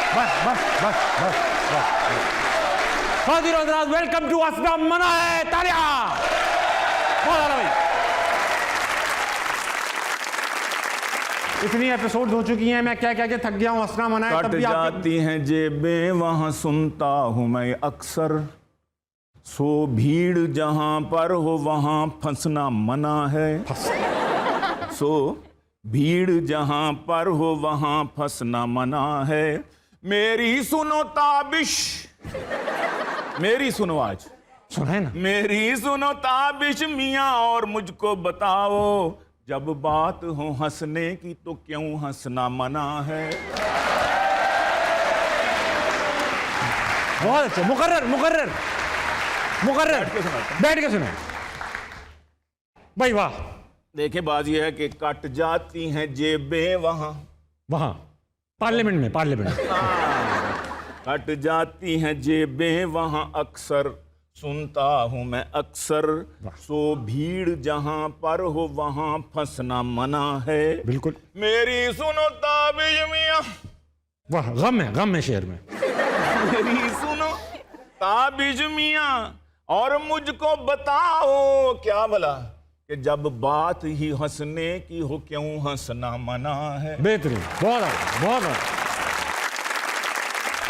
बस बस बस बस बस। खातिरों हज़रात, वेलकम टू हंसना मना है। तालियां। बहुत आला भाई। इतनी एपिसोड हो चुकी हैं, मैं क्या क्या थक गया हूँ। हंसना मना है। कट जाती हैं जेबें वहाँ सुनता हूँ मैं अक्सर, सो भीड़ जहाँ पर हो वहाँ फंसना मना है। सो भीड़ जहाँ पर हो वहाँ फंसना मना है। मेरी सुनो ताबिश, मेरी सुनो आज सुना है ना। मेरी सुनो ताबिश मियाँ और मुझको बताओ, जब बात हो हंसने की तो क्यों हंसना मना है। बहुत अच्छा। मुकर्रर मुकर्रर मुकर्रर। बैठ के सुनो भाई। वाह। देखिए बात यह है कि कट जाती हैं जेबें वहां वहां पार्लियामेंट में, पार्लियामेंट में। कट जाती हैं जेबें वहां अक्सर, सुनता हूं मैं अक्सर, सो भीड़ जहां पर हो वहां फंसना मना है। बिल्कुल। मेरी सुनो ताबिश मियां। वाह, गम है शेर में। मेरी सुनो ताबिश मियां और मुझको बताओ, क्या बोला कि जब बात ही हंसने की हो क्यों हंसना मना है। बेहतरीन। बहुत अच्छा, बहुत अच्छा।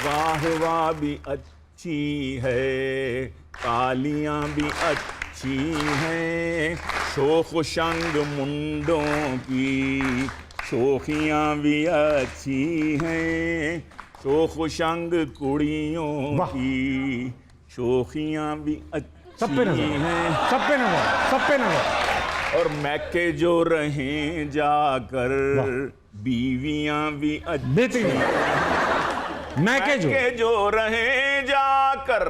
वाह वाह भी अच्छी है, तालियां भी अच्छी हैं, शोख शंग मुंडों की शोखियां भी अच्छी हैं, शोख शंग कुड़ियों की शोखियां भी सब पे अच्छी नजर, हैं। सब पे नजर, सब पे नजर। और मैके जो रहें जाकर बीवियां भी अच्छी, बेहतरीन। मैके जो रहें जाकर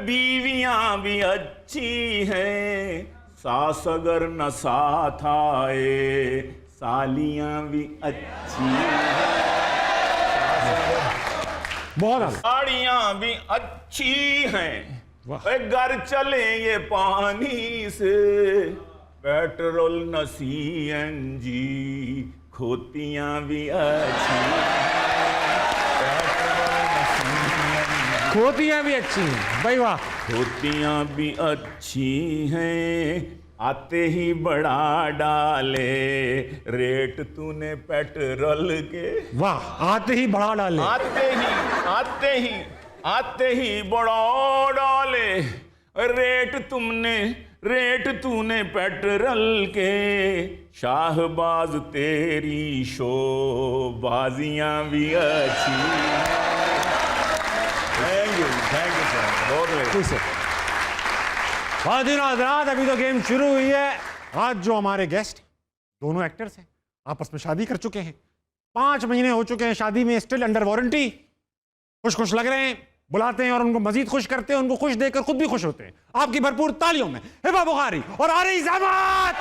बीवियां भी अच्छी हैं, सास अगर न साथ आए सालियां भी अच्छी हैं, बहुत साड़ियां भी अच्छी हैं। घर चले ये पानी से, पेट्रोल न CNG, खोतियां भी अच्छी, खोतियां भी अच्छी हैं भाई। वाह। खोतियां भी अच्छी हैं, आते ही बढ़ा डाले रेट तूने पेट्रोल के। वाह, आते ही बढ़ा डाले। आते ही बढ़ा डाले रेट तूने पेट्रोल के, शाहबाज तेरी शोबाजियां भी अच्छी। थैंक यू सर, बहुत सर। हज़रात, अभी तो गेम शुरू हुई है। आज जो हमारे गेस्ट दोनों एक्टर्स हैं, आपस में शादी कर चुके हैं, 5 महीने हो चुके हैं शादी में, स्टिल अंडर वारंटी। खुश लग रहे हैं, बुलाते हैं और उनको मजीद खुश करते हैं, उनको खुश देखकर खुद भी खुश होते हैं। आपकी भरपूर तालियों में हिबा बुखारी और आरिज़ अहमद।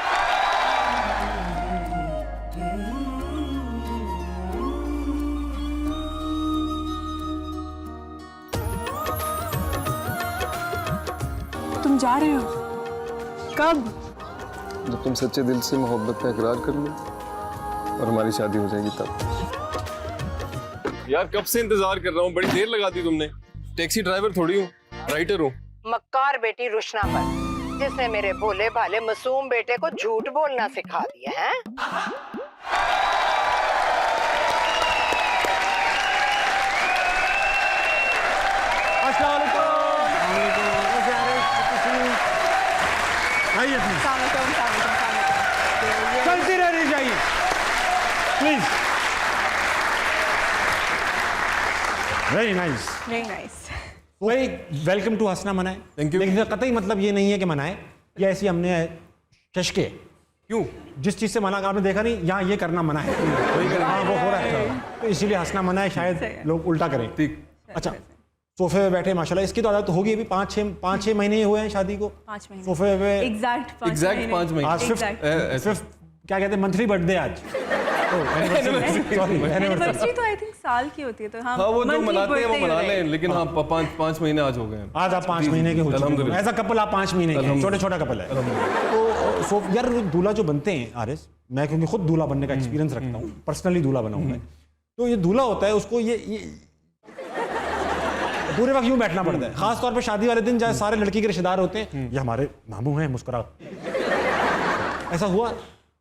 तुम जा रहे हो? कब? जब तुम सच्चे दिल से मोहब्बत का इकरार कर लो और हमारी शादी हो जाएगी तब। यार कब से इंतजार कर रहा हूँ, बड़ी देर लगा दी तुमने। टैक्सी ड्राइवर थोड़ी हूँ, राइटर हूँ। मक्कार बेटी रुशना पर, जिसने मेरे भोले भाले मासूम बेटे को झूठ बोलना सिखा दिया है। चलती रहनी चाहिए please. Very nice, very nice. वही वेलकम टू हंसना मनाए। Thank you. लेकिन कतई मतलब ये नहीं है कि मनाए, ये ऐसी हमने चशके। क्यों? जिस चीज से मना, आपने देखा नहीं यहाँ ये करना मना है, हाँ वो हो रहा है, तो इसीलिए हंसना मना है। शायद लोग उल्टा करें। ठीक। अच्छा, सोफे पे बैठे माशाल्लाह, इसकी तो आदत होगी। अभी 5-6 महीने हुए हैं शादी को। 5 महीने सोफे पे एग्जैक्ट 5 महीने। आज फिफ्थ क्या कहते हैं, मंथली बर्थडे आज। एनिवर्सरी तो आई थिंक साल की होती है, तो हाँ वो जो मनाते हैं वो मना लें, लेकिन हाँ 5 महीने आज हो गए हैं। आज आप 5 महीने के हो चुके हैं। ऐसा कपल आप 5 महीने के, छोटा कपल है। तो यार दूल्हा जो बनते हैं आरिस, मैं क्योंकि खुद दूल्हा बनने का एक्सपीरियंस रखता हूँ, पर्सनली दूल्हा बना हूँ मैं, तो ये दूल्हा होता है, उसको ये पूरे वक्त यूं बैठना पड़ता है, खास तौर पे शादी वाले दिन जहाँ सारे लड़की के रिश्तेदार होते हैं, ये हमारे मामू हैं, मुस्कुरा। ऐसा हुआ?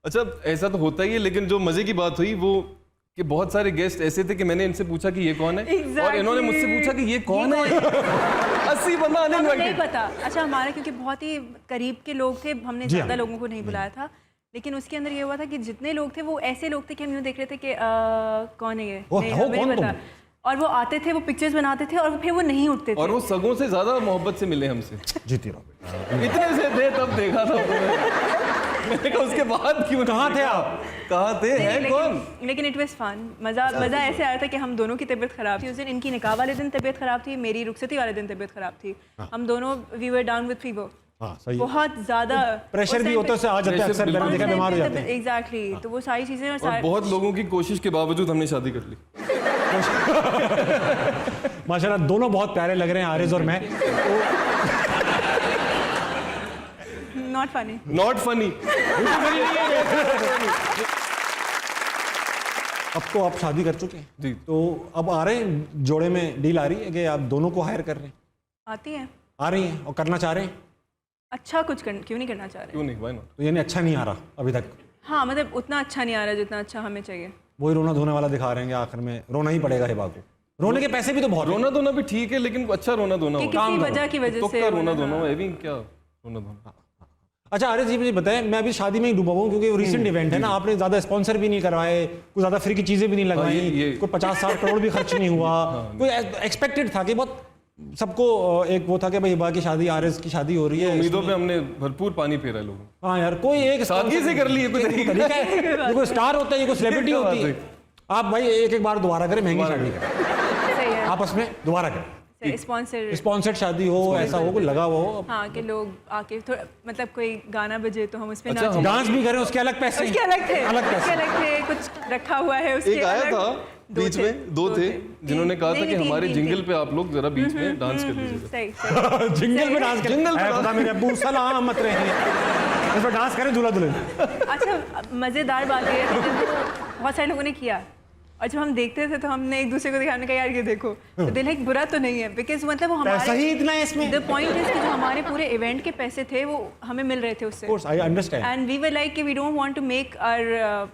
अच्छा ऐसा तो होता ही है, लेकिन जो मजे की बात हुई वो कि बहुत सारे गेस्ट ऐसे थे कि मैंने इनसे पूछा कि ये कौन है, और इन्होंने मुझसे पूछा कि ये कौन है। 80 बंदा हमें नहीं अनइनवाइटेड। पता। अच्छा हमारे क्योंकि बहुत ही करीब के लोग थे, हमने जी हाँ। ज़्यादा लोगों को नहीं बुलाया था, लेकिन उसके अंदर ये हुआ था कि जितने लोग थे वो ऐसे लोग थे कि हम यूँ देख रहे थे कि कौन है ये, वो नहीं, हो हमें कौन नहीं तुम? पता। और वो आते थे, वो पिक्चर्स बनाते थे और फिर वो नहीं उठते थे। और वो सगों से ज्यादा मोहब्बत से मिले हमसे। जीती रहो बेटा। इतने से थे तब देखा था मैंने कहा उसके बाद क्यों। कहाँ थे आप? कहाँ थे, हैं कौन? लेकिन इट वाज फन। मज़ा ऐसे आया था कि हम दोनों की तबीयत खराब थी उस दिन। इनकी निकाह वाले दिन तबीयत खराब थी, मेरी रुखसती वाले दिन तबीयत खराब थी। हम दोनों we were down with fever, हाँ सही है। बहुत ज़्यादा प्रेशर भी होता है, उससे आ जाते हैं प्रेशर अक्सर, मैंने देखा बीमार हो जाते हैं। एग्जैक्टली। तो वो सारी चीज़ें और और सारे बहुत लोगों की कोशिश के बावजूद हमने शादी कर ली। माशाल्लाह दोनों बहुत प्यारे लग रहे हैं, आरिज और मैं। Not funny. Not funny. अब तो आप शादी कर चुके हैं जी। तो अब आ रहे हैं, जोड़े में डील आ रही है कि आप दोनों को हायर कर रहे हैं? आती है। आ रही हैं और करना चाह रहे हैं? अच्छा कुछ क्यों नहीं करना चाह रहे? क्यों नहीं, व्हाई नॉट? तो यानी अच्छा नहीं आ रहा अभी तक? हाँ मतलब उतना अच्छा नहीं आ रहा जितना अच्छा हमें चाहिए। वही रोना धोने वाला दिखा रहे हैं कि आखिर में रोना ही पड़ेगा हिबा को। रोने के पैसे भी तो बहुत हैं। रोना धोना भी ठीक है, लेकिन अच्छा रोना धोना कि हो। किसी वजह की वजह तुक्का से रोना धोना हो, भी क्या रोना धोना। अच्छा आरिज जी मुझे बताएं, मैं अभी शादी में ही डूबा हुआ हूँ क्योंकि वो रिसेंट इवेंट है ना, आपने ज़्यादा स्पॉन्सर भी नहीं करवाए, कुछ ज़्यादा फ्री की चीज़ें भी नहीं लगवाई, ये- कोई 50-60 करोड़ भी खर्च नहीं हुआ। कोई एक्सपेक्टेड था कि बहुत सबको एक वो था कि भाई हिबा की शादी, आरिज की शादी हो रही है, उम्मीदों पे हमने भरपूर पानी फेरा है लोगों। हाँ यार कोई एक सादगी से कर ली है, कोई तरीका है। ये कोई स्टार होता है, ये कोई सेलिब्रिटी क्या बात होती है। है। आप भाई एक बार दोबारा करें, महंगी शादी करें, सही है। आपस में दोबारा करें, स्पॉन्सर। स्पॉन्सर्ड शादी हो, ऐसा हो, कोई लगा हुआ हो, हाँ कि लोग आके थोड़ा मतलब कोई गाना बजे तो हम उस पे अच्छा, नाचें। डांस भी करें, उसके अलग पैसे उसके अलग थे, अलग उसके पैसे। अलग थे, कुछ रखा हुआ है उसके एक आया अलग। था बीच में, दो थे जिन्होंने कहा था नहीं, कि तीन, हमारे तीन, जिंगल तीन। पे आप लोग जरा बीच में डांस कर दीजिएगा। सही सही। जिंगल में डांस करें, जिंगल पे ऐ डांस। खुदा मेरे अब्बू सलामत रहे, इस पर डांस करें दूल्हा दुल्हन। अच्छा मज़ेदार बात ये है कि जब बहुत सारे लोगों ने किया और जब हम देखते थे तो हमने एक दूसरे को दिखाने का यार ये देखो, तो दिल एक बुरा तो नहीं है, बिकॉज मतलब वो पैसा ही हमारे इतना है इसमें। द पॉइंट इज कि जो हमारे पूरे इवेंट के पैसे थे वो हमें मिल रहे थे उससे, course I understand. And we were like कि we don't want to make our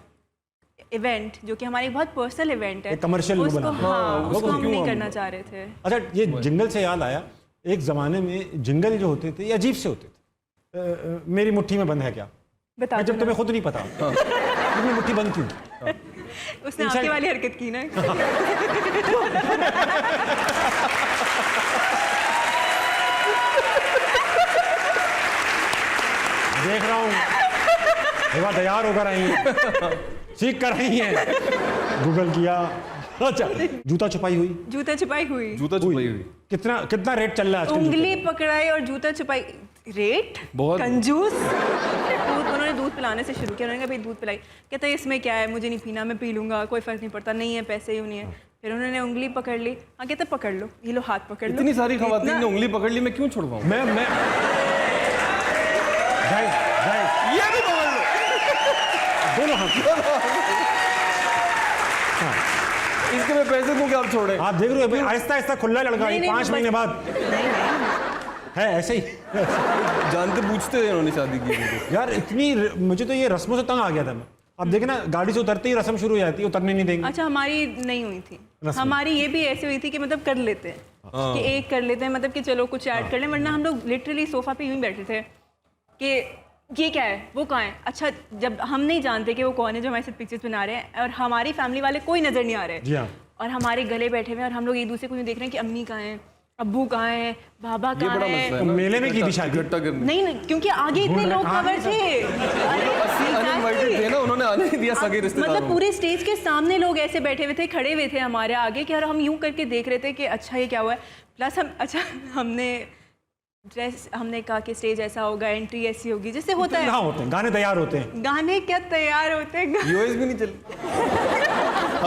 event जो कि हमारी बहुत पर्सनल इवेंट है, एक commercial उसको बना। हाँ उसको हम क्यों नहीं हम- करना चाह रहे थे। अच्छा ये जिंगल से याद आया, एक ज़माने में जिंगल जो होते थे ये अजीब से होते थे। मेरी मुट्ठी में बंद है क्या, बता मैं जब दो तुम्हें खुद नहीं पता मेरी मुट्ठी बंद क्यों? ना। उसने आगे वाली हरकत की ना। देख रहा हूँ हिबा तैयार होकर आई है, सीख कर आई है, गूगल किया। अच्छा जूता छुपाई हुई, जूता छुपाई हुई, जूता छुपाई हुई। कितना रेट चल रहा है आजकल? उंगली पकड़ाई और जूता छुपाई। रेट बहुत। कंजूस। उन्होंने दूध पिलाने से शुरू किया, उन्होंने कहा भाई दूध पिलाई, कहता है इसमें क्या है, मुझे नहीं पीना, मैं पी लूंगा, कोई फर्क नहीं पड़ता, नहीं है पैसे यूँ नहीं है। फिर उन्होंने उंगली पकड़ ली, हाँ कहता पकड़ लो, ये लो हाथ पकड़ लो। इतनी सारी खवातीन इतना- ने उंगली पकड़ ली, मैं क्यों छुड़वाऊं? मैं जाए जाए ये भी पकड़ लो। दोनों हाथ। इसके मैं पैसे दूं कि आप छोड़े? आप देख रहे हो भाई, आहिस्ता आहिस्ता खुला लड़का नहीं, ये नहीं, 5 वो महीने बाद नहीं है ऐसे ही। जानते पूछते हैं उन्होंने शादी की थी। यार इतनी मुझे तो ये रस्मों से तंग आ गया था मैं। अब देखे ना गाड़ी से उतरते ही रस्म शुरू हो जाती है, उतरने नहीं देंगे। अच्छा हमारी नहीं हुई थी, रस्म। हमारी ये भी ऐसी हुई थी कि मतलब कर लेते हैं कि एक कर लेते हैं, मतलब कि चलो कुछ ऐड कर लें, वरना हम लोग लिटरली सोफा पे यूं ही बैठे थे कि ये क्या है, वो कहाँ है। अच्छा जब हम नहीं जानते कि वो कौन है जो हमारे साथ पिक्चर्स बना रहे हैं, और हमारी फैमिली वाले कोई नजर नहीं आ रहे जी हाँ। और हमारे गले बैठे हुए हैं, और हम लोग एक दूसरे को यूं देख रहे हैं कि अम्मी कहाँ हैं, अब्बू कहाँ हैं, बाबा ये कहाँ बड़ा हैं। मसला है ना। मेले में की थी शादी। इकट्ठा करने। नहीं नहीं, क्योंकि आगे इतने लोग कवर थे। अरे, अनइनवाइटेड थे ना, उन्होंने आने नहीं दिया सगे रिश्तेदारों मतलब पूरे स्टेज के सामने लोग ऐसे बैठे हुए थे, खड़े हुए थे हमारे आगे कि, और हम यूं करके देख रहे थे कि अच्छा ये क्या हुआ है। प्लस हम अच्छा हमने ड्रेस, हमने कहा कि स्टेज ऐसा होगा, एंट्री ऐसी होगी, जैसे होता है। कहाँ होते हैं गाने तैयार होते हैं? गाने क्या तैयार होते हैं। यूएस भी नहीं चली।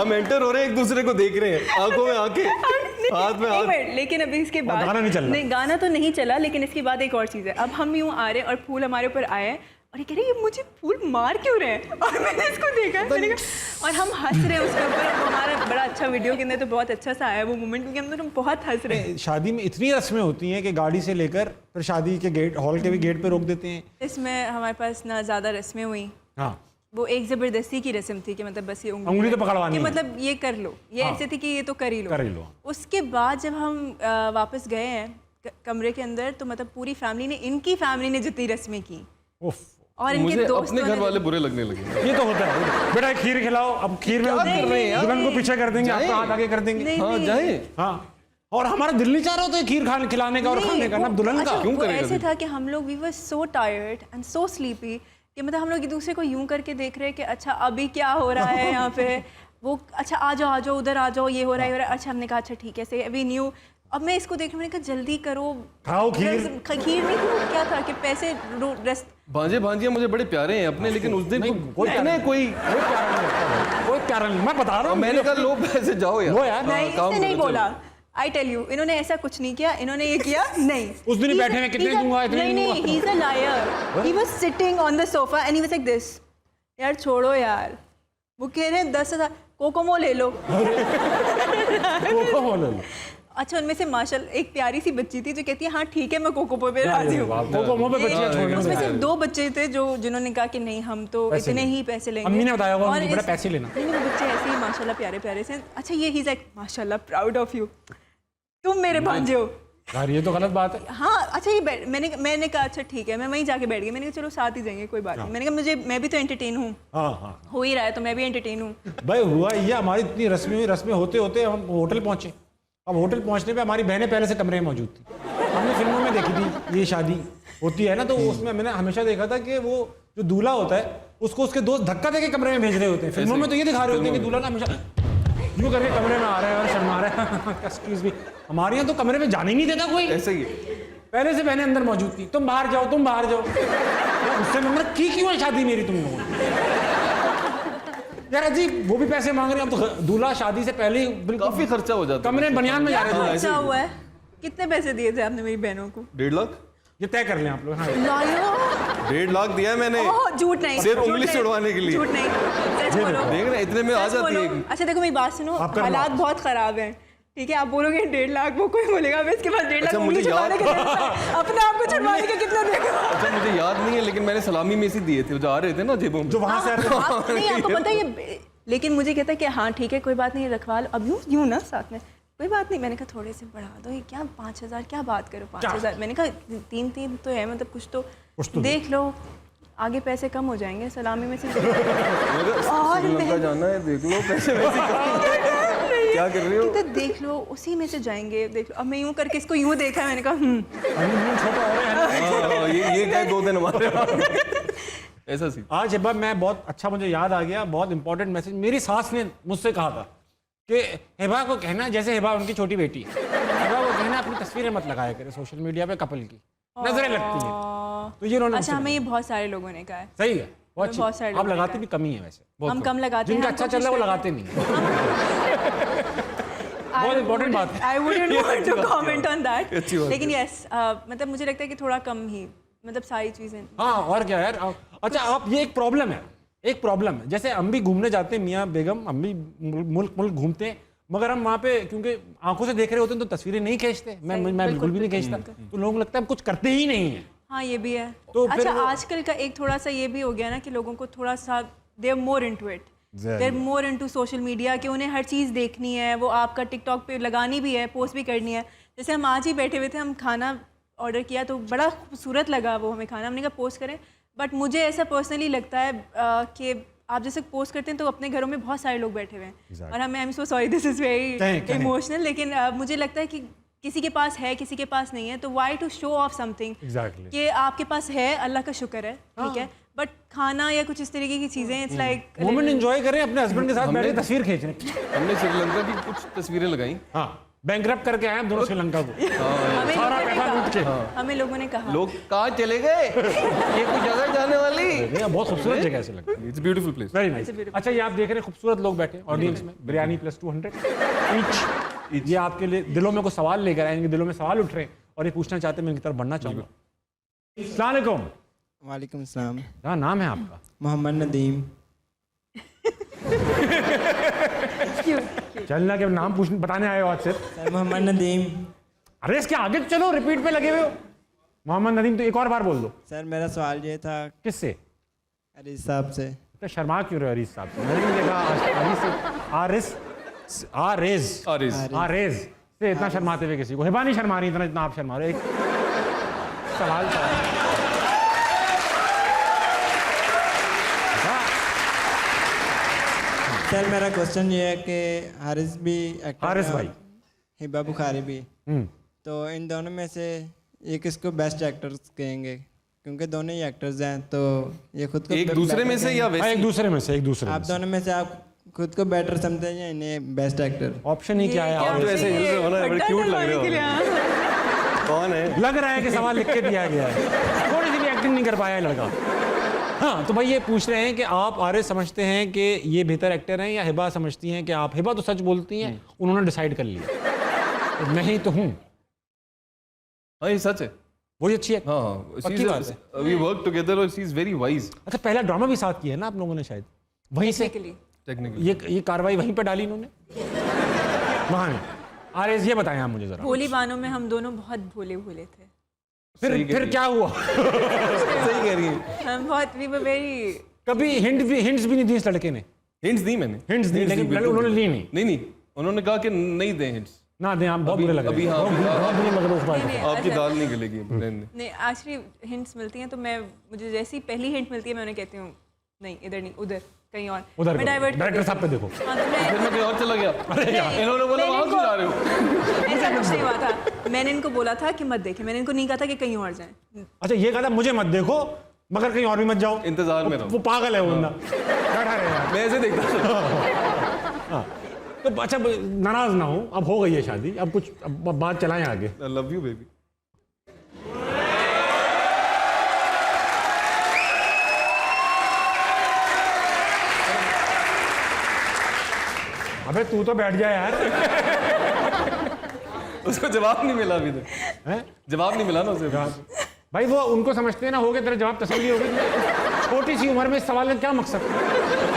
हम एंटर हो रहे हैं, एक दूसरे को देख रहे हैं, आंखों में आंखें, हाथ में एक हाथ। मिनट, लेकिन अभी इसके बाद गाना नहीं चल रहा। नहीं, गाना तो नहीं चला, लेकिन इसके बाद एक और चीज़ है। अब हम यूं आ रहे हैं और फूल हमारे ऊपर आए और ये कह रहे ये मुझे फूल मार क्यों रहे हैं, और मैंने इसको देखा, मैंने कहा, और हम हंस रहे हैं उसके ऊपर। वो हमारा बड़ा अच्छा वीडियो के अंदर तो बहुत अच्छा सा आया वो मोमेंट, क्योंकि हम लोग बहुत हंस रहे हैं। शादी में इतनी रस्में होती हैं कि गाड़ी से लेकर फिर शादी के गेट, हॉल के भी गेट पे रोक देते हैं। इसमें हमारे पास ना ज़्यादा रस्में हुई, हाँ, वो एक ज़बरदस्ती की रस्म थी कि मतलब बस ये उंगली तो पकड़वानी कि है। मतलब ये कर लो, ये हाँ। ऐसे थी कि ये तो कर ही कर ही लो। उसके बाद जब हम वापस गए हैं कमरे के अंदर, तो मतलब पूरी फैमिली ने, इनकी फैमिली ने जितनी रस्में की उफ, और मुझे इनके अपने दोस्तों घर ने वाले बुरे लगने लगे। ये तो होता है। बेटा खीर खिलाओ, अब खीर में कर रहे हैं यार? दुल्हन को पीछे कर देंगे, आपका हाथ आगे कर देंगे। नहीं, हाँ नहीं। जाए। हाँ, और हमारा दिल नहीं चाह रहा होता है खीर खाने खिलाने का और खाने का, ना दुल्हन का। क्यों वो करेगा ऐसे दिल? था कि हम लोग we were so tired and so sleepy कि मतलब हम लोग एक दूसरे को यूं करके देख रहे हैं कि अच्छा अभी क्या हो रहा है यहाँ पे, वो अच्छा आ जाओ उधर आ जाओ, ये हो रहा है, ये हो रहा है। अच्छा हमने कहा अच्छा ठीक है से वी न्यू। अब मैं इसको देख रही हूँ, मैंने कहा जल्दी करो, खाओ खीर। खीर नहीं तो क्या था कि पैसे भांजे भांजियां मुझे बड़े प्यारे हैं अपने, लेकिन उस दिन कोई इतने कोई कोई प्यारा नहीं, मैं बता रहा हूँ। मैंने कहा लो पैसे जाओ यार। लो यार। नहीं, काम इसने नहीं करो, बोला। आई टेल यू, इन्होंने ऐसा कुछ नहीं किया, इन्होंने ये किया नहीं। उस दिन ही He's बैठे a- हैं, कितने he's a- दूंगा, इतने नहीं, दूंगा। he is a liar. He was sitting on the sofa and he was like this. यार छोड़ो यार, वो कह रहे हैं 10,000 कोकोमो ले लो। कोको बोलो। अच्छा उनमें से माशाल्लाह एक प्यारी सी बच्ची थी जो कहती है हाँ ठीक है मैं कोकोमो पे राजी हूँ। कोको मुंह पे बच्चियां छोड़ उसमें रहे से 2 बच्चे थे जो जिन्होंने कहा कि नहीं हम तो पैसे इतने लेंगे। ही पैसे लेंगे। अम्मी ने बताया होगा, और उनको बड़ा इस- पैसे लेना। नहीं वो बच्चे ऐसे ही माशाल्लाह प्यारे प्यारे से। अच्छा ये ही लाइक माशाल्लाह प्राउड ऑफ यू, तुम मेरे भांजे हो। यार ये तो गलत बात है। हाँ अच्छा ये मैंने कहा अच्छा ठीक है, मैं वहीं जाके बैठ गई। मैंने कहा चलो साथ ही जाएंगे कोई बात नहीं। मैंने कहा मैं भी तो एंटरटेन हूँ, हाँ हाँ हो ही रहा है तो मैं भी एंटरटेन हूँ। भाई हुआ ये, हमारी इतनी रस्में होते होते हम होटल पहुंचे। अब होटल पहुंचने पे हमारी बहनें पहले से कमरे में मौजूद थी। हमने फिल्मों में देखी थी ये शादी होती है ना, तो उसमें मैंने हमेशा देखा था कि वो जो दूल्हा होता है उसको उसके दोस्त धक्का देके कमरे में भेज रहे होते हैं। फिल्मों में तो ये दिखा रहे होते हैं कि दूल्हा ना हमेशा यूं करके कमरे में आ रहा है और शर्मा रहा है। एक्सक्यूज मी, हमारे यहाँ तो कमरे में जाने ही नहीं देता कोई। ऐसे ही पहले से बहनें अंदर मौजूद थी, तुम बाहर जाओ तुम बाहर जाओ। उससे मैंने की क्यों है शादी मेरी तुम लोगों ने? यार अजीब, वो भी पैसे मांग रहे हैं। अब तो दूल्हा शादी से पहले ही बिल्कुल काफी खर्चा हो जाता है। कमरे में बनियान में जा रहे थे। अच्छा हुआ है। कितने पैसे दिए थे आपने मेरी बहनों को? 1.5 लाख। ये तय कर लें आप लोग। हाँ 1.5 लाख दिया है मैंने। ओह झूठ नहीं, सिर्फ झूठ उंगली नहीं, छुड़वाने के लिए। झूठ नहीं, सच बोलो। देख रहे हैं, इतने में आ सच जाती बोलो। है। अच्छा देखो मेरी बात सुनो, आप कर लो। हालात बहुत खराब हैं, ठीक है? आप बोलोगे 1.5 लाख, वो कोई बोलेगा मैं इसके पास 1.5 लाख अच्छा, उंगली मुझे छुड़वाने के याद- देता है। अपने आप को छुड़वाने के कितना देगा? अच्छा मुझे याद नहीं है, लेकिन मैंने सलामी में से दिए थे, जो आ रहे थे ना जेबों में। जो वहां से नहीं आपको पता है ये, लेकिन मुझे कहता है कि हाँ ठीक है कोई बात नहीं रखवा लो। अब यूं ना साथ में कोई बात नहीं। मैंने कहा थोड़े से बढ़ा दो, ये क्या 5,000 क्या बात करो 5,000। मैंने कहा 3 तो है, मतलब कुछ तो देख लो, आगे पैसे कम हो जाएंगे सलामी में से। और श्रीलंका जाना है, देख लो पैसे वैसे क्या कर रही हो? कहते देख लो उसी में से जाएंगे, देख लो। अब मैं यूं करके इसको यूं देखा, मैंने कहा छोटा हो रहा है। हाँ, ये क्या 2 दिन हमारे ऐसा सी। आज हिबा मैं बहुत अच्छा, मुझे याद आ गया, बहुत इंपॉर्टेंट मैसेज मेरी सास ने मुझसे कहा था कि हिबा को कहना, जैसे हिबा उनकी छोटी बेटी है, हिबा को कहना अपनी तस्वीरें मत लगाया करे सोशल मीडिया पे कपल की, नजरें लगती हैं। तो ये उन्होंने अच्छा मुझसे हमें ये बहुत सारे लोगों ने कहा है। सही है, बहुत बहुत सारे अच्छी। आप लोग लगाते हैं। भी कमी है वैसे, हम कम लगाते हैं, जिनका हम अच्छा कोशिश चल रहा है वो करते लगाते नहीं। बहुत important बात है। I wouldn't want to comment on that, अच्छी बात है। लेकिन यस मतलब मुझे लगता है कि थोड़ा कम ही, मतलब सारी चीजें। हाँ और क्या यार। अच्छा आप, ये एक प्रॉब्लम है, एक प्रॉब्लम है। जैसे हम भी घूमने जाते हैं, मियाँ बेगम हम भी मुल्क घूमते हैं, मगर हम वहाँ पे क्योंकि आंखों से देख रहे होते हैं तो तस्वीरें नहीं खींचते। मैं बिल्कुल भी नहीं खींचता, तो लोगों को लगता है हम कुछ करते ही नहीं है। हाँ ये भी है। तो फिर अच्छा वो- आजकल का एक थोड़ा सा ये भी हो गया ना कि लोगों को थोड़ा सा they are more into it, they are more into social media, कि उन्हें हर चीज़ देखनी है, वो आपका टिकटॉक पे लगानी भी है, पोस्ट भी करनी है। जैसे हम आज ही बैठे हुए थे, हम खाना ऑर्डर किया तो बड़ा खूबसूरत लगा वो हमें खाना, हमने कहा पोस्ट करें। बट मुझे ऐसा पर्सनली लगता है कि आप जैसे पोस्ट करते हैं तो अपने घरों में बहुत सारे लोग बैठे हुए हैं और हमें, I am so sorry this is very कहें। इमोशनल, लेकिन मुझे लगता है कि किसी के पास है किसी के पास नहीं है, तो why to show off something Exactly. कि आपके पास है, अल्लाह का शुक्र है, ठीक है, बट खाना या कुछ इस तरीके की चीजें इट्स लाइक मोमेंट एंजॉय करें, अपने हस्बैंड के साथ बैठे तस्वीर खींचने। हमने श्रीलंका की कुछ तस्वीरें लगाई। हाँ बैंकरप्ट करके आए हम दोनों श्रीलंका को, सारा पैसा लूट के। हमें लोगों ने कहा लोग कहाँ चले गए, ये कुछ जगह जाने वाली। ये बहुत खूबसूरत जगह से लगता है। It's beautiful place. Very nice. अच्छा ये आप देख रहे हैं खूबसूरत लोग बैठे ऑडियंस में, बिरयानी प्लस 200 ईच। ये आपके लिए दिलों में कोई सवाल लेकर आएंगे, दिलों में सवाल उठ रहे हैं और ये पूछना चाहते हैं, मैं इनकी तरफ बढ़ना चाहूँगा। अस्सलाम वालेकुम। वालेकुम सलाम। क्या नाम है आपका? मोहम्मद नदीम। चलना के नाम पूछ बताने आए हो आज सिर्फ। सर मोहम्मद नदीम। अरे इसके आगे तो चलो, रिपीट पे लगे हुए हो। मोहम्मद नदीम, तो एक और बार बोल दो। सर मेरा सवाल ये था किससे? अरीज साहब से। तो शर्मा क्यों रहे हो अरीज साहब से? मैंने नहीं देखा आरेज से इतना शर्माते हुए किसी को। हिबा नहीं शर्मा रही इतना जितना आप शर्मा रहे हो। एक सवाल था। सर मेरा क्वेश्चन ये है कि हारिस भी एक्टर हारिस है भाई। और हिबा बुखारी भी, तो इन दोनों में से ये किसको बेस्ट एक्टर्स कहेंगे? क्योंकि दोनों ही एक्टर्स हैं, तो ये खुद को एक दूसरे में से या हाँ, वैसे? एक दूसरे में से, एक दूसरे आप में से। दोनों में से आप खुद को बेटर समझते हैं या इन्हें बेस्ट एक्टर? ऑप्शन ही क्या है? आप तो ऐसे हिल रहे हो ना, बड़े क्यूट लग रहे हो। कौन है? लग रहा है कि सवाल लिख के दिया गया है। थोड़ी सी भी एक्टिंग नहीं कर पाया है लड़का। हाँ, तो भाई ये पूछ रहे हैं कि आप आरे समझते हैं कि ये बेहतर एक्टर हैं, या हिबा समझती हैं कि आप? हिबा तो सच बोलती हैं, उन्होंने डिसाइड कर लिया। तो मैं ही तो हूँ। हाँ, ये सच है। वही अच्छी है। हाँ, पक्की बात है। we work together और she is very wise अच्छा, पहला ड्रामा भी साथ किया है ना आप लोगों ने शायद, वहीं से technically। ये कार्रवाई वहीं पे डाली इन्होंने, वहाँ। आरेज ये बताएं आप मुझे जरा। भोली बानों में हम दोनों बहुत भोले भोले थे। फिर क्या हुआ? सही कह रही है। हम बहुत we were very कभी हिंट्स भी नहीं दी इस लड़के ने? हिंट्स दी मैंने। हिंट्स दी, लेकिन बिल्कुल। उन्होंने ली नहीं। नहीं, उन्होंने कहा कि नहीं दें हिंट्स। ना दे, आप बहुत बुरे लग रहे अभी हैं। हाँ, बहुत बुरे लग रहे हो उस बात पे। आपकी दाल नहीं गलेगी। नहीं, एक्चुअली हिंट्स मिलती हैं तो मुझे जैसी पहली हिंट मिलती है मैं उन्हें कहती हूँ नहीं इधर नहीं, उधर कहीं और। उधर मैं divert कर डायरेक्टर देती साहब पे देखो। हूँ। हाँ, तो मैं फिर मैं कहीं और चला गया। इन्होंने बोला मैंने वहाँ क्यों जा रहे हो? ऐसा कुछ नहीं हुआ था। मैंने इनको बोला था कि मत देखें, मैंने इनको नहीं कहा था कि कहीं और जाएं। अच्छा, ये कहा था मुझे मत देखो मगर कहीं और भी मत जाओ। इंतजार में रहो। वो पागल है वो बंदा। बैठा रहे यार। मैं ऐसे देखता था। तो अच्छा, नाराज ना हो, अब हो गई है शादी, अब कुछ अब बात चलाएं आगे। I love you baby। अबे तू तो बैठ जा यार। उसको जवाब नहीं मिला अभी तक। हैं? जवाब नहीं मिला ना उसे। भाई वो उनको समझते हैं ना, हो गया तेरा जवाब, तसल्ली हो गई। छोटी सी उम्र में इस सवाल का क्या मकसद?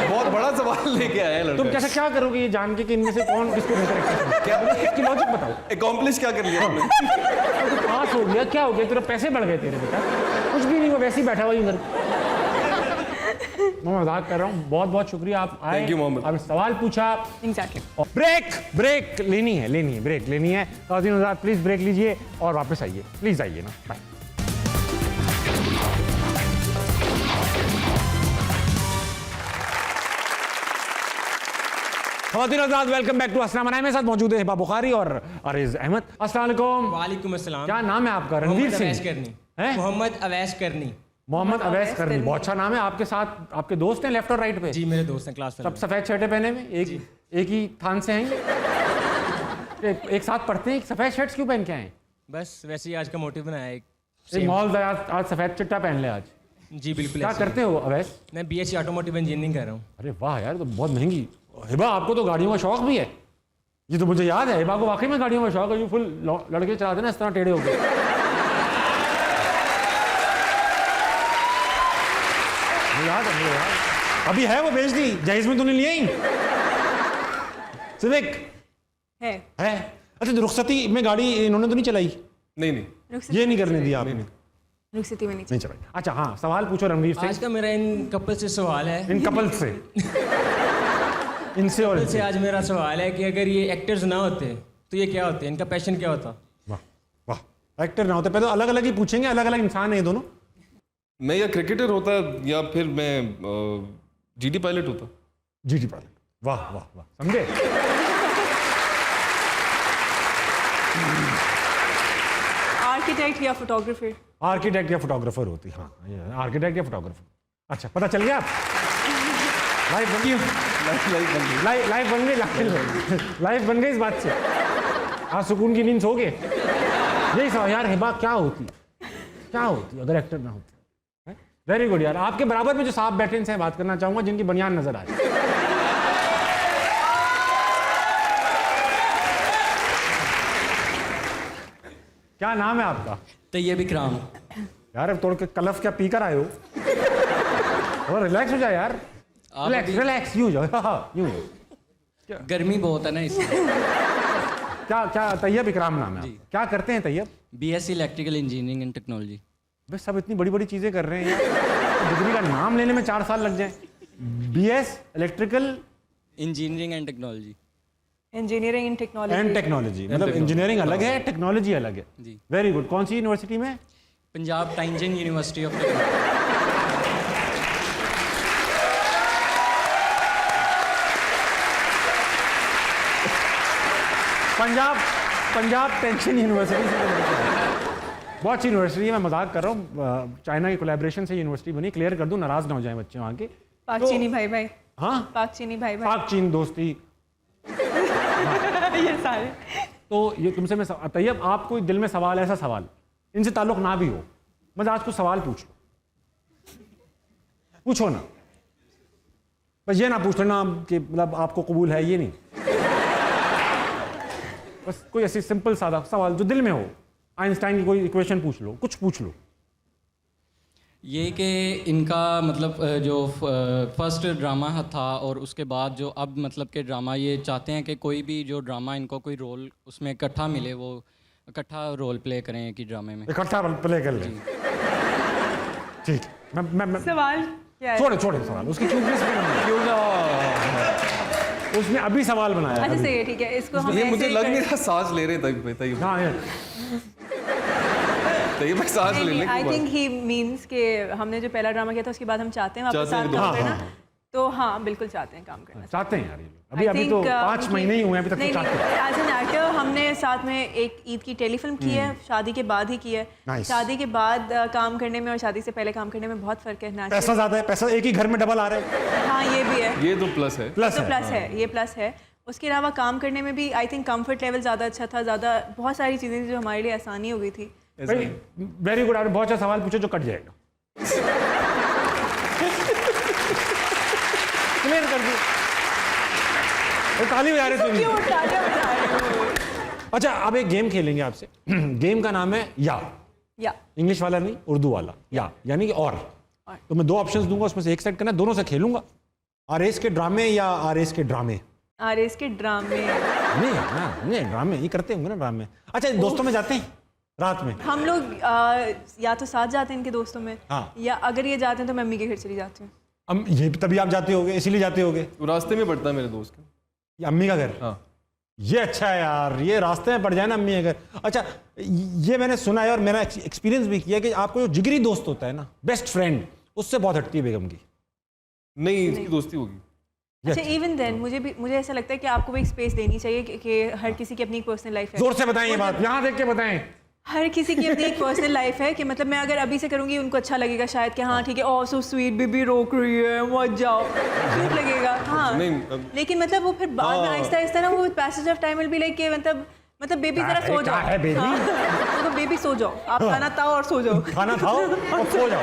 बहुत बड़ा सवाल लेके आया है तुम लड़का। कैसे क्या करोगे ये जान के कि इनमें से कौन किसको बेहतर एक्टर? क्या इसकी लॉजिक बताओ। Accomplish क्या कर लिया हमने? तो पास हो गया, क्या हो गया? तेरे पैसे बढ़ गए तेरे बेटा? कुछ भी नहीं, वो वैसे ही बैठा हुआ इधर। मैं मजाक कर रहा हूँ। बहुत बहुत शुक्रिया आप आए। Thank you, Mohammad. आपने सवाल पूछा। Exactly। ब्रेक लेनी है, ब्रेक लेनी है। काज़िम आज़ाद प्लीज ब्रेक लीजिए और वापस आइए, प्लीज आइए ना। बाय। ख़वातीन आज़ाद, वेलकम बैक टू अस्सलाम। मेरे साथ मौजूद है हिबा बुखारी और अरीज अहमद। अस्सलाम वालेकुम। वालेकुम अस्सलाम। क्या नाम है आपका? रणवीर सिंह? हैं? मोहम्मद अवैस करनी। मोहम्मद अवैस करनी, बहुत अच्छा नाम है। आपके साथ आपके दोस्त हैं लेफ्ट और राइट पे? जी मेरे दोस्त हैं क्लास में। सब सफेद शर्टें पहने में, एक ही थान से हैं? एक साथ पढ़ते हैं? सफेद शर्ट्स क्यों पहन के आए? बस वैसे ही आज का मोटिव बनाया है। एक मॉल आज सफेद चिट्टा पहन ले आज। जी बिल्कुल। क्या करते हो अवैस? मैं BSc ऑटोमोटिव इंजीनियरिंग कर रहा हूँ। अरे वाह यार, तो बहुत महंगी। हिबा आपको तो गाड़ियों का शौक भी है? ये तो मुझे याद है, हिबा को वाकई में गाड़ियों का शौक है। जो फुल लड़के चलाते ना इस तरह टेढ़े हो गए। याद है मुझे यार। अभी है वो बेच दी, जहेज में तूने लिया ही? सिविक है। अच्छा, तो रुखसती में गाड़ी इन्होंने तो नहीं चलाई? नहीं। ये नहीं करने दिया आपने? रुखसती में नहीं चलाई। अच्छा हाँ, सवाल पूछो रणवीर आज सिंह। का मेरा इन कपल से सवाल है। इन कपल से इनसे और से इनसे। आज मेरा सवाल है कि अगर ये एक्टर्स ना होते तो ये क्या होते? इनका पैशन क्या होता? वाह वाह, एक्टर ना होते। पहले तो अलग अलग ही पूछेंगे, अलग अलग इंसान है ये दोनों। मैं या क्रिकेटर होता या फिर मैं GT पायलट होता। GT pilot. वाह वाह वाह, समझे? आर्किटेक्ट या फोटोग्राफर? आर्किटेक्ट या फोटोग्राफर होती। हाँ, आर्किटेक्ट या फोटोग्राफर। अच्छा, पता चल गया? लाइफ बन गई, लाइफ बन गई, लाइफ बन गई इस बात से। आज सुकून की नींद सो गए। यही सवाल यार, हिबा क्या होती अगर एक्टर ना होती? वेरी गुड यार। आपके बराबर में जो साहब बैठे इनसे बात करना चाहूंगा जिनकी बनियान नजर आ रही है। क्या नाम है आपका? तैयब इकराम। यार अब तोड़ के कलफ क्या पी कर आए हो? और रिलैक्स हो जाए यार, रिलैक्स यूं जाओ। हाँ यूं जाओ। गर्मी बहुत है ना इसलिए। क्या क्या तैयब इकराम नाम है? क्या करते हैं Tayyab? BSc electrical engineering and technology. बस सब इतनी बड़ी बड़ी चीजें कर रहे हैं यार, डिग्री का नाम लेने में 4 साल लग जाए। BS electrical engineering and technology. Engineering in technology. And technology, मतलब इंजीनियरिंग अलग है, टेक्नोलॉजी अलग है। जी। Very good. कौन सी यूनिवर्सिटी में? Punjab Tianjin University of Technology. Punjab Tianjin University से। बहुत अच्छी यूनिवर्सिटी है, मैं मजाक कर रहा हूँ। चाइना की कोलैबोरेशन से यूनिवर्सिटी बनी। क्लियर कर दूं, नाराज ना हो जाए बच्चे वहाँ के। पाक चीनी भाई भाई। हाँ, पाक चीनी भाई भाई। पाक चीन दोस्ती। ये सारे। तो ये तुमसे मैं तैयब, आप कोई दिल में सवाल, ऐसा सवाल इनसे ताल्लुक ना भी हो, बस आज कुछ सवाल पूछो ना, बस ये ना पूछ लेना कि मतलब आपको कबूल है, ये नहीं। बस कोई ऐसी सिंपल सादा सवाल जो दिल में हो। आइंस्टाइन की कोई इक्वेशन पूछ लो, कुछ पूछ लो। ये कि इनका मतलब जो फर्स्ट ड्रामा था और उसके बाद जो अब मतलब के ड्रामा, ये चाहते हैं कि कोई भी जो ड्रामा इनको कोई रोल उसमें इकट्ठा मिले, वो इकट्ठा रोल प्ले करें कि ड्रामे में इकट्ठा प्ले कर लें। ठीक, मैं सवाल क्या है? छोड़े सवाल, उसकी क्यों उसने अभी सवाल बनाया। अच्छा सही है, ठीक है। इसको हम ये ऐसे मुझे ही लग कर- नहीं रहा सांस ले रहे तैयब। हाँ, ये तैयब भाई सांस ले लें। आई थिंक ही मीन्स कि हमने जो पहला ड्रामा किया था उसके बाद हम चाहते हैं वापस चाहते हैं साथ कि काम हाँ, करना। हाँ, तो हाँ, बिल्कुल चाहते हैं काम करना। चाहते हैं यार ये लोग। अभी तो 5 महीने ही हुए हैं, अभी तक तो चाहते हैं। एज एन एक्टर हमने साथ में एक ईद की टेलीफिल्म की है, शादी के बाद ही की है। Nice. शादी के बाद काम करने में और शादी से पहले काम करने में बहुत फर्क है। पैसा natural। ज्यादा है, पैसा एक ही घर में डबल आ रहा है। हाँ, ये भी है। ये तो प्लस है। प्लस तो है। प्लस है, ये प्लस है। उसके अलावा काम करने में भी आई थिंक कंफर्ट लेवल ज़्यादा अच्छा था, ज़्यादा बहुत सारी चीज़ें थी जो हमारे लिए आसानी हो गई थी। Very good. आपने बहुत अच्छा सवाल पूछे जो कट जाएगा। क्लियर कर दी। ताली बजा रहे तुम। क्यों तालियां बजा रहे हो? अच्छा, अब एक गेम खेलेंगे आपसे। गेम का नाम है या। इंग्लिश वाला नहीं, उर्दू वाला या, यानी कि और। तो मैं 2 ऑप्शंस दूंगा, उसमें से एक सेट करना, दोनों से खेलूंगा। आरएस के ड्रामे या आरएस के ड्रामे? आरएस के ड्रामे। नहीं, ड्रामे ही करते होंगे ना ड्रामे। अच्छा, दोस्तों में जाते हैं रात में? हम लोग या तो साथ जाते हैं इनके दोस्तों में, हाँ। या अगर ये जाते हैं तो मैं मम्मी के घर चली जाती हूँ। ये तभी आप जाते होगे, इसीलिए जाते होगे। वो रास्ते में पड़ता है मेरे दोस्त का। ये अम्मी का घर? हाँ। ये अच्छा है यार, ये रास्ते में पड़ जाए ना अम्मी का घर। अच्छा, ये मैंने सुना है और मैंने एक्सपीरियंस भी किया कि आपको जो जिगरी दोस्त होता है ना, बेस्ट फ्रेंड, उससे बहुत हटती है बेगम की। नहीं, इसकी दोस्ती होगी। अच्छा, इवन देन मुझे ऐसा लगता है कि आपको भी एक स्पेस देनी चाहिए कि हर किसी की अपनी पर्सनल लाइफ है। जोर से बताएं ये बात, यहाँ देख के बताएं। हर किसी की अपनी एक पर्सनल लाइफ है कि मतलब मैं अगर अभी से करूंगी उनको अच्छा लगेगा शायद कि हाँ ठीक है, ओह सो स्वीट, बेबी रोक रही है, मत जाओ, क्यूट लगेगा। हाँ, लेकिन मतलब वो फिर बाद में आहिस्ता आहिस्ता ना वो passage of time will be like कि मतलब बेबी जरा सो जाओ। है बेबी? हाँ, तो बेबी सो जाओ, आप खाना खाओ और सो जाओ। खाना खाओ और सो जाओ।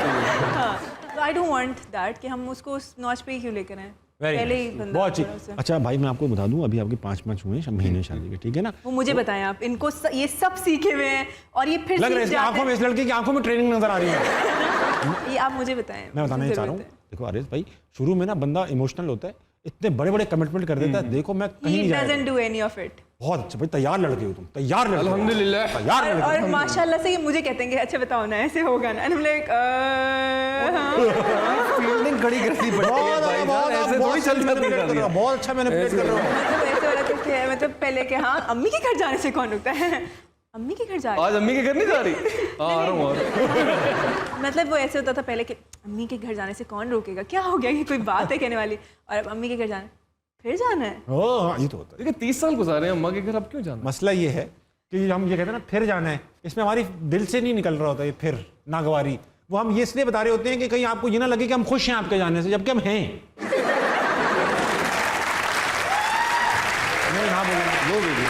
हाँ, तो आई डोंट वांट दैट कि हम उसको उस नॉच पे ही क्यों लेकर आए। पहले ही बंदा बहुत थोड़ा अच्छी। सा- अच्छा भाई, मैं आपको बता दूं, अभी आपके 5 हुए महीने शादी के, ठीक है ना? वो मुझे बताएं आप, इनको ये सब सीखे हुए हैं और ये फिर लग रहा है सीख इसकी जाते आंखों में, इस लड़के की आंखों में ट्रेनिंग नजर आ रही है। हैं। ये आप मुझे बताएं। मैं बताना ही चाह रहा हूँ, देखो आरिस भाई, शुरू में ना बंदा इमोशनल होता है, इतने बड़े बड़े कमिटमेंट कर देता है, देखो मैं कहीं He नहीं जाएगा। doesn't do any of it. बहुत अच्छा भाई, तैयार लड़के हो तुम, तैयार लड़के हो। अल्हम्दुलिल्लाह। तैयार लड़के हो। और माशाल्लाह से ये मुझे कहते हैं कि अच्छा बताओ ना, ऐसे होगा ना, and I'm like, फील्डिंग खड़ी करनी पड़ती है भाई साहब, ऐसे थोड़ी चल सकती है। बहुत अच्छा मैनिपुलेट कर रहा हूँ। मतलब ऐसे वाला कुछ है, मतलब पहले के हाँ अम्मी के घर जाने से कौन रुकता है? अम्मी के घर जा रही आज अम्मी के घर नहीं जा रही? आ रहा हूँ। मतलब वो ऐसे होता था पहले कि अम्मी के घर जाने से कौन रोकेगा, क्या हो गया, ये कोई बात है कहने वाली, और अब अम्मी के घर जाना फिर जाना है। हाँ, ये तो होता है। देखिए 30 साल गुजारे हैं अम्मा के घर, अब क्यों जाना? मसला ये है कि हम ये कहते हैं ना फिर जाना है, इसमें हमारी दिल से नहीं निकल रहा होता ये फिर नागवारी। वो हम ये इसलिए बता रहे होते हैं कि कहीं आपको ये ना लगे कि हम खुश हैं आपके जाने से, जबकि हम हैं।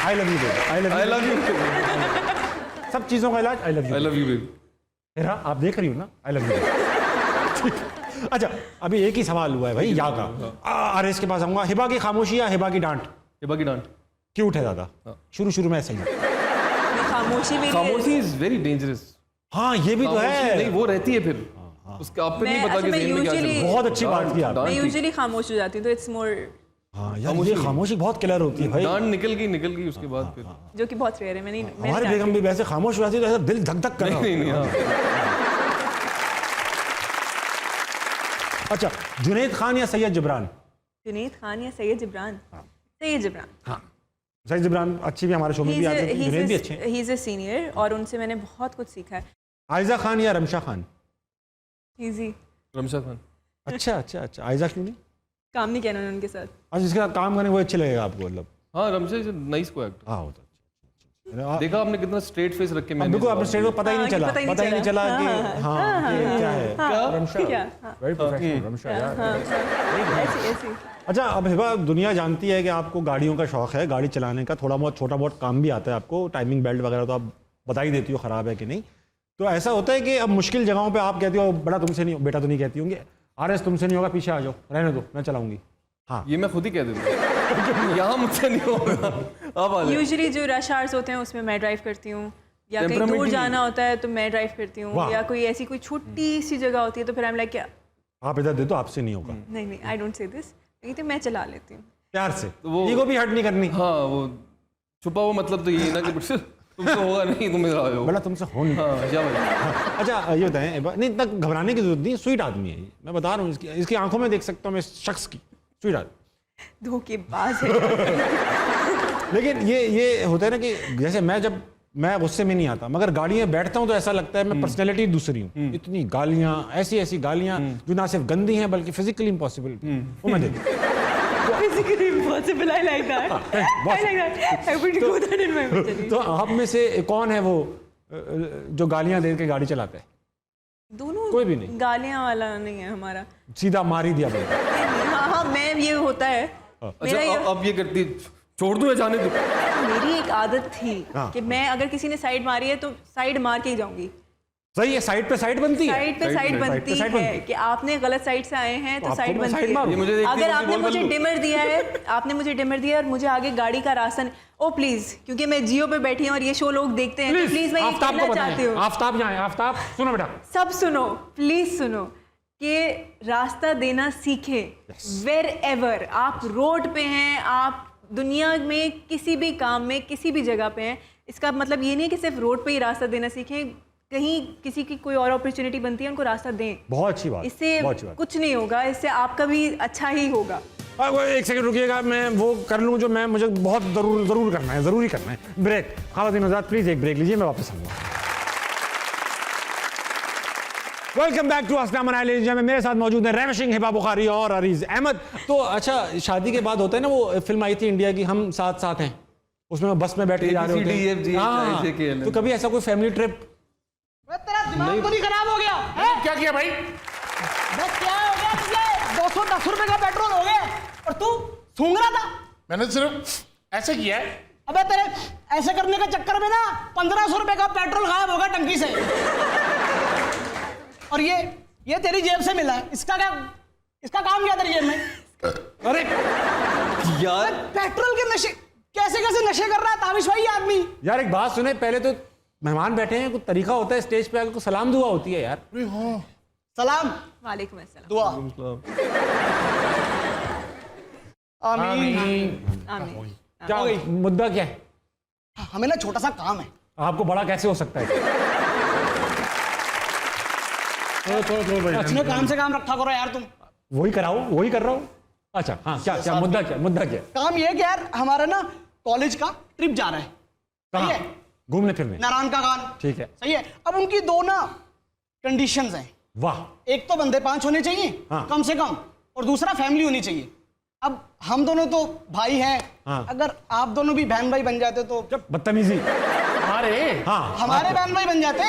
I love you baby, I I love love you. You. सब चीजों का इलाज I love you. I love you baby. Hera, आप देख रही हो ना, आई लव यू। अच्छा, अभी एक ही सवाल हुआ है भाई या का। आरएस के पास आऊंगा। हिबा की खामोशी या हिबा की डांट? हिबा की डांट। क्यूट है ज्यादा, शुरू में ऐसा ही है। खामोशी में खामोशी इज वेरी डेंजरस। हाँ, ये भी तो है। नहीं, वो रहती है फिर उसका आप पे नहीं पता कि ज़हन में क्या चल रहा है। बहुत अच्छी बात की आपने। मैं यूजुअली खामोश हो जाती हूँ, तो इट्स मोर हाँ यार, ये खामोशी बहुत किलर होती है भाई। डांड निकल गई उसके बाद फिर। जो कि बहुत रेयर है। मैंने हमारी बेगम भी वैसे खामोश हो जाती है तो ऐसा दिल धक धक कर रहा नहीं नहीं, हाँ। अच्छा, जुनैद खान या सैयद जिब्रान? जुनैद खान या सैयद जिब्रान? सैयद जिब्रान। हाँ, सैयद जिब्रान अच्छी भी हमारे शो में भी आते हैं, जुनैद भी अच्छे हैं। ही इज अ सीनियर और उनसे मैंने बहुत कुछ सीखा है। आयजा खान या रमशा खान? इजी। रमशा खान। अच्छा अच्छा अच्छा, आयजा क्यों नहीं? काम नहीं किया उन्होंने उनके साथ। अच्छा, जिसके साथ काम करने वो अच्छे लगेगा आपको मतलब? हाँ, रमशा इज नाइस को एक्टर। हाँ होता। देखा आपने कितना स्ट्रेट फेस रख के मैंने बिल्कुल, आपने स्ट्रेट को पता ही नहीं चला, पता ही नहीं चला कि हाँ ये क्या है। रमशा वेरी प्रोफेशनल, रमशा यार। ऐसी। अच्छा, अब हिबा, दुनिया जानती है कि आपको गाड़ियों का शौक है, गाड़ी चलाने का थोड़ा बहुत छोटा बहुत काम भी आता है आपको, टाइमिंग बेल्ट वगैरह तो आप बता ही देती हो ख़राब है कि नहीं। तो ऐसा होता है कि अब मुश्किल जगहों पे आप कहती हो बड़ा तुमसे नहीं, बेटा तो नहीं कहती होंगे, RS तुमसे नहीं होगा, पीछे आ जाओ, रहने दो, मैं चलाऊंगी। हाँ, ये मैं खुद ही कह देता हूँ। यहाँ मुझसे नहीं होगा। अब आ जाए। यूजुअली जो रश आवर्स होते हैं उसमें मैं ड्राइव करती हूँ, या कहीं दूर जाना होता है तो मैं ड्राइव करती हूँ, या कोई ऐसी कोई छोटी सी जगह होती है तो फिर आई एम लाइक क्या आप इधर दे दो, आपसे नहीं होगा। नहीं, आई डोंट से दिस, तो मैं चला लेती हूँ प्यार से, वो ईगो भी हर्ट नहीं करनी। हाँ, वो छुपा हुआ मतलब तो यही ना कि तुमसे होगा नहीं, तुम इधर आ जाओ। बड़ा तुमसे हो नहीं। हाँ, जा भाई। अच्छा, ये बताएं, नहीं इतना घबराने की जरूरत नहीं, स्वीट आदमी है ये, मैं बता रहा हूँ, इसकी आंखों में देख सकता हूँ मैं इस शख्स की, स्वीट आदमी, धोखेबाज है। लेकिन ये होता है ना कि जैसे मैं गुस्से में नहीं आता, मगर गाड़ी में बैठता हूँ तो ऐसा लगता है मैं पर्सनैलिटी दूसरी हूँ। इतनी गालियाँ, ऐसी गालियाँ जो ना सिर्फ गंदी हैं बल्कि फिजिकली इम्पॉसिबल, वो मैं देखता हूँ। Physically impossible, I like that. I like that. I would go that in my mind. तो आप में से कौन है वो जो गालियाँ दे के गाड़ी चलाता है? दोनों कोई भी नहीं, गालियाँ वाला नहीं है हमारा, सीधा मार ही दिया मैंने। हाँ, मैं ये होता है। अच्छा, अब ये करती, छोड़ दूँ या जाने दूँ? मेरी एक आदत थी हाँ। कि मैं अगर किसी ने साइड मारी है तो साइड मार के ही जाऊंगी। सही है, साइड पे साइड बनती है, साइड पे साइड बनती है कि आपने गलत साइड से आए हैं तो साइड बनती है। अगर आपने मुझे डिमर दिया है, और मुझे आगे गाड़ी का रास्ता नहीं, ओ प्लीज, क्योंकि मैं जियो पे बैठी हूँ और ये शो लोग देखते हैं, तो प्लीज मैं ये कहना चाहती हूँ, आफ्ताब जाए, आफ्ताब सुनो बेटा, सब सुनो, प्लीज सुनो, कि रास्ता देना सीखे। वेर एवर आप रोड पे हैं, आप दुनिया में किसी भी काम में किसी भी जगह पे हैं, इसका मतलब ये नहीं कि सिर्फ रोड पे ही रास्ता देना सीखें, कहीं किसी की कोई और अपॉर्चुनिटी बनती है उनको रास्ता दें। बहुत अच्छी बात, इससे कुछ नहीं होगा, इससे आपका भी अच्छा ही होगा। एक सेकंड रुकिएगा, मैं वो कर लूँ जो मुझे बहुत जरूरी करना है, ब्रेक। ख़वातीन हज़रात प्लीज एक ब्रेक लीजिए, मैं वापस आऊँगा। वेलकम बैक टू अस्सलाम वालेकुम। में मेरे साथ मौजूद है रैमशिंग, हिबा बुखारी और अरीज अहमद। तो अच्छा, शादी के बाद होता है ना, वो फिल्म आई थी इंडिया की, हम साथ साथ हैं, उसमें बस में बैठ के जा रहे होते हैं। तो कभी ऐसा कोई फैमिली ट्रिप? तेरा दिमाग तो नहीं खराब हो गया है? क्या किया भाई? बस क्या हो गया तुझे? 210 रुपए का पेट्रोल हो गया और तू सूंघ रहा था। मैंने सिर्फ ऐसे किया है। अबे तेरे ऐसे करने के चक्कर में ना 1500 रुपए का पेट्रोल गायब होगा टंकी से। और ये तेरी जेब से मिला है, इसका काम क्या तेरी जेब में? अरे यार, पेट्रोल के नशे कैसे नशे कर रहा है ताबिश भाई आदमी। यार एक बात सुने, पहले तो मेहमान बैठे हैं, कुछ तरीका होता है स्टेज पे आकर को सलाम दुआ होती है यार। सलाम वालेकुम अस्सलाम। दुआ आमीन। क्या मुद्दा क्या है? हमें ना छोटा सा काम है। आपको बड़ा कैसे हो सकता है? अपने काम से काम रखा करो यार तुम। वही कर रहा हूँ। अच्छा हाँ, क्या मुद्दा क्या? काम ये कि यार हमारा ना कॉलेज का ट्रिप जा रहा है। कहाँ? घूमने फिरने? नारायण का गान। ठीक है, सही है। अब उनकी दो ना कंडीशंस हैं। वाह। एक तो बंदे 5 होने चाहिए कम से कम, और दूसरा फैमिली होनी चाहिए। अब हम दोनों तो भाई हैं, अगर आप दोनों भी बहन भाई बन जाते तो। बदतमीजी। हमारे बहन भाई बन जाते,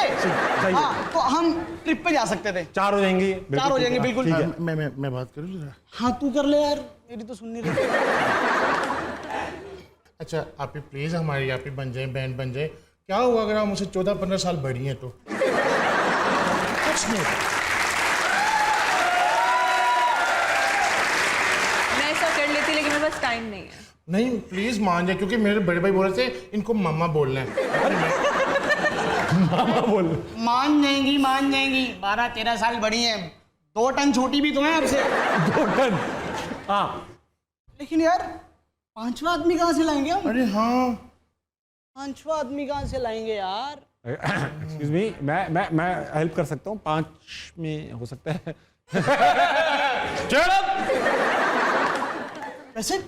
तो हम ट्रिप पे जा सकते थे। 4 हो जाएंगे। बिल्कुल। ठीक है, मैं बात करूँ जरा? हाँ तू कर ले यार, मेरी तो सुननी रही। अच्छा, आप ही प्लीज हमारी आप ही बन जाए, बहन बन जाए। क्या हुआ अगर आप मुझसे 14-15 साल बड़ी हैं तो? कुछ नहीं। मैं ऐसा कर लेती, लेकिन मेरे पास टाइम नहीं है। नहीं प्लीज मान जाए, क्योंकि मेरे बड़े भाई बोल रहे थे इनको मामा बोलना है। मामा बोल। मान जाएंगी 12-13 साल बड़ी हैं, 2 टन छोटी भी तो है आपसे। 2 टन? हाँ। लेकिन यार पांचवा आदमी कहाँ से लाएंगे हम? अरे हाँ, पांचवा आदमी कहाँ से लाएंगे यार? एक्सक्यूज मी, मैं हेल्प कर सकता हूँ, 5 में हो सकता है। वैसे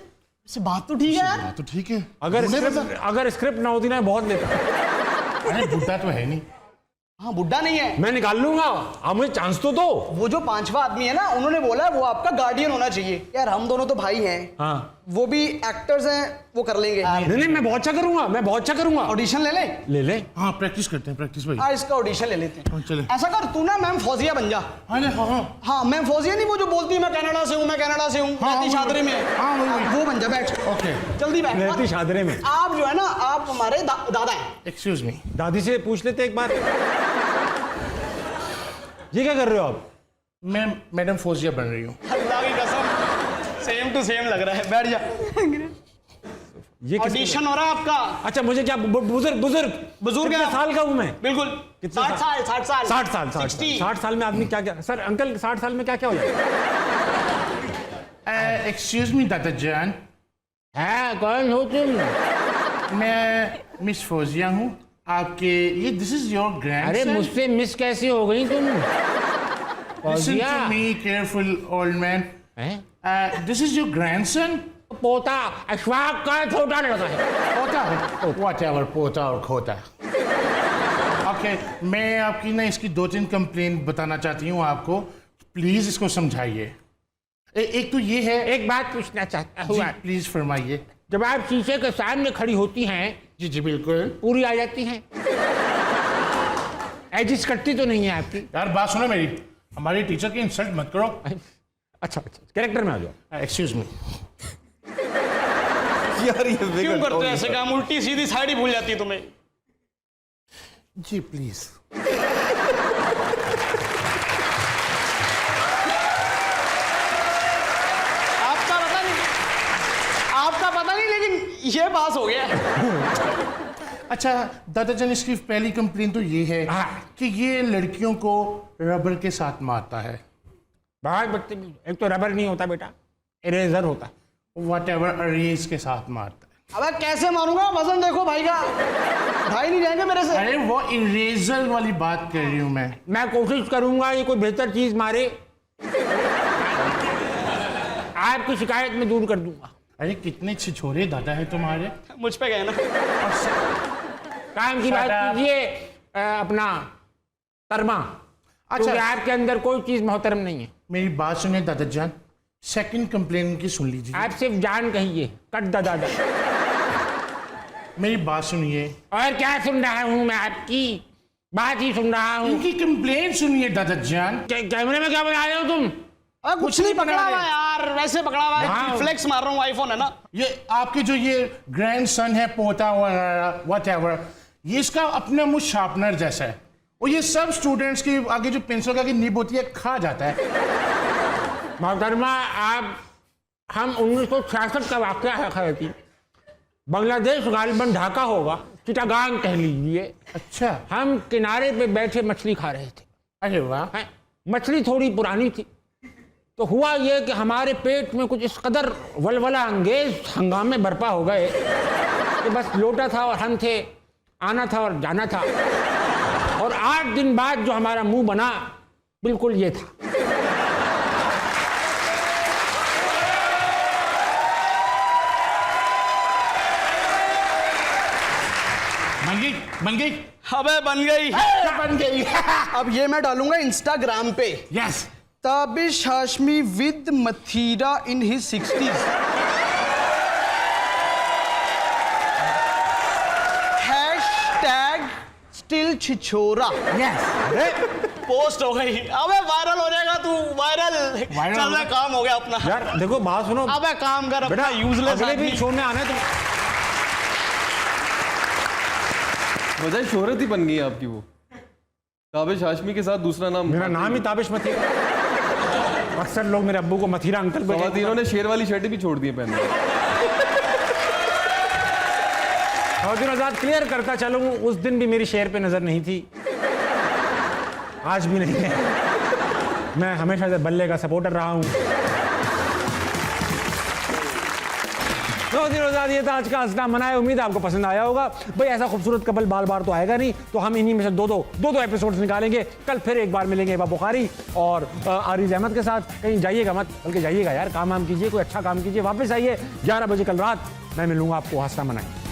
बात तो ठीक है यार। तो ठीक है। अगर स्क्रिप्ट ना होती ना बहुत लेता। अरे बुड्ढा तो है नहीं। हाँ बुड्ढा नहीं है। मैं निकाल लूंगा, आप मुझे चांस तो दो। वो जो पांचवा आदमी है ना, उन्होंने बोला वो आपका गार्डियन होना चाहिए। यार हम दोनों तो भाई हैं। हाँ वो भी एक्टर्स हैं, वो कर लेंगे। नहीं, मैं बहुत अच्छा करूंगा, मैं बहुत अच्छा करूंगा। ऑडिशन ले ले। ले हाँ प्रैक्टिस करते हैं, प्रैक्टिस भाई। हाँ इसका ऑडिशन ले लेते हैं। चले। ऐसा कर, तू ना मैम फौजिया बन जा। अरे हाँ, हाँ मैम फौजिया नहीं, वो जो बोलती है मैं कनाडा से हूँ, मैं कनाडा से हूँ, रहती शादरे में। हाँ, वही। वो बन जा, बैठ। ओके। जल्दी बैठ। रहती शादरे में। आप जो है ना, आप हमारे दादा हैं। Excuse me. दादी से पूछ लेते एक बार। ये क्या कर रहे हो आप? मैं मैडम फौजिया बन रही हूँ। अल्लाह की कसम सेम टू सेम लग रहा है। बैठ जा। ये ऑडिशन हो रहा है आपका। अच्छा, मुझे क्या बुजुर्ग है कितने साल का हूँ मैं? बिल्कुल। कितने 60 साल 60 साल में आदमी क्या क्या, सर अंकल 60 साल में क्या क्या हो जाए? एक्सक्यूज मी दादा जान, है कौन हो तुम? मैं मिस फौजिया हूँ आपके। ये दिस इज योर ग्रैंड। अरे मुझसे मिस कैसी हो गई तुम? Listen to me careful old man. This is your grandson. पोता अशफाक का छोटा लड़का है। पोता है, whatever, पोता और खोता। Okay, मैं आपकी ना इसकी 2-3 कंप्लेंट बताना चाहती हूँ आपको, प्लीज इसको समझाइए। एक तो ये है। एक बात पूछना चाहता हूँ, प्लीज फरमाइए। जब आप शीशे के सामने खड़ी होती हैं, जी जी बिल्कुल, पूरी आ जाती हैं, एजिस कटती तो नहीं है आपकी? यार बात सुनो मेरी, हमारे टीचर की इंसल्ट मत करो। अच्छा, कैरेक्टर में आ जाओ। Excuse me. यार ये क्यों करते हो ऐसे काम? उल्टी सीधी साइड ही भूल जाती है तुम्हें। जी प्लीज। आपका पता नहीं, लेकिन ये पास हो गया। अच्छा दादाजान, इसकी पहली कंप्लेन तो ये है कि ये लड़कियों को रबर के साथ मारता है। बहुत बदतमीज। एक तो रबर नहीं होता बेटा, इरेजर होता है। Whatever, अरेज के साथ मारता है। अबे कैसे मारूंगा? वजन देखो भाई का, भाई नहीं जाएंगे मेरे से। अरे वो इरेजर वाली बात कर रही हूँ मैं कोशिश करूंगा ये कोई बेहतर चीज मारे, आपकी शिकायत में दूर कर दूंगा। अरे कितने छिछोरे दादा है तुम्हारे। मुझ पे गए ना। काम की बात कीजिए अपना तरमा। अच्छा, क्योंकि आपके अंदर कोई चीज मोहतरम नहीं है। मेरी बात सुनिए दादाजान, सेकंड कंप्लेन की सुन लीजिए। आप सिर्फ जान कहिए, कट दादा। मेरी बात सुनिए। और क्या सुन रहा हूँ मैं? आपकी बात ही सुन रहा हूँ। इनकी कंप्लेन सुनिए दादाजान। कैमरे में क्या बना रहे हो तुम? कुछ नहीं पकड़ा हुआ यार, वैसे पकड़ा हुआ है। फ्लेक्स मार रहा हूँ, आईफोन है ना। ये आपके जो ये ग्रैंडसन है, पोता व्हाटएवर, ये इसका अपना मुंह शार्पनर जैसा है। और ये सब स्टूडेंट्स के आगे जो पेंसिल की निब होती है खा जाता है। मोहतरमा आप, हम 1966 का वाकया है खैती। बांग्लादेश गालिबन ढाका होगा, चिटागांग कह लीजिए। अच्छा। हम किनारे पे बैठे मछली खा रहे थे। अरे वाह। मछली थोड़ी पुरानी थी, तो हुआ ये कि हमारे पेट में कुछ इस कदर वलवला अंगेज हंगामे बरपा हो गए कि बस लोटा था और हम थे, आना था और जाना था। और 8 दिन बाद जो हमारा मुंह बना बिल्कुल ये था। बन गई। अबे बन गई। बन गई। अब ये मैं डालूंगा इंस्टाग्राम पे। Yes. Tabish Hashmi with Mathira in his 60s। Hashtag still छिछोरा। यस। पोस्ट हो गई। अबे वायरल हो जाएगा तू, वायरल। चल मैं काम हो गया अपना। यार देखो बात सुनो। अबे काम कर अपना, यूजलेस आदमी। भी शो में आना है तुम। वजह शोहरत ही बन गई आपकी वो। ताबिश हाशमी के साथ दूसरा नाम। मेरा नाम ही ताबिश मथीरा। अक्सर लोग मेरे अब्बू को मथीरा अंकल पे। इन्होंने शेर वाली शर्ट भी छोड़ दी है पहनना। और दिन आजाद क्लियर करता चलूं, उस दिन भी मेरी शेर पे नजर नहीं थी, आज भी नहीं है। मैं हमेशा से बल्ले का सपोर्टर रहा हूं। रोजा ये था आज का हंसना मनाए। उम्मीद है आपको पसंद आया होगा। भाई ऐसा खूबसूरत कपल बार बार तो आएगा नहीं, तो हम इन्हीं में से दो एपिसोड्स निकालेंगे। कल फिर एक बार मिलेंगे हिबा बुखारी और आरिज अहमद के साथ। कहीं जाइएगा मत, बल्कि जाइएगा यार, काम कीजिए, कोई अच्छा काम कीजिए, वापस आइए 11 बजे कल रात। मैं मिलूंगा आपको हंसना मनाए।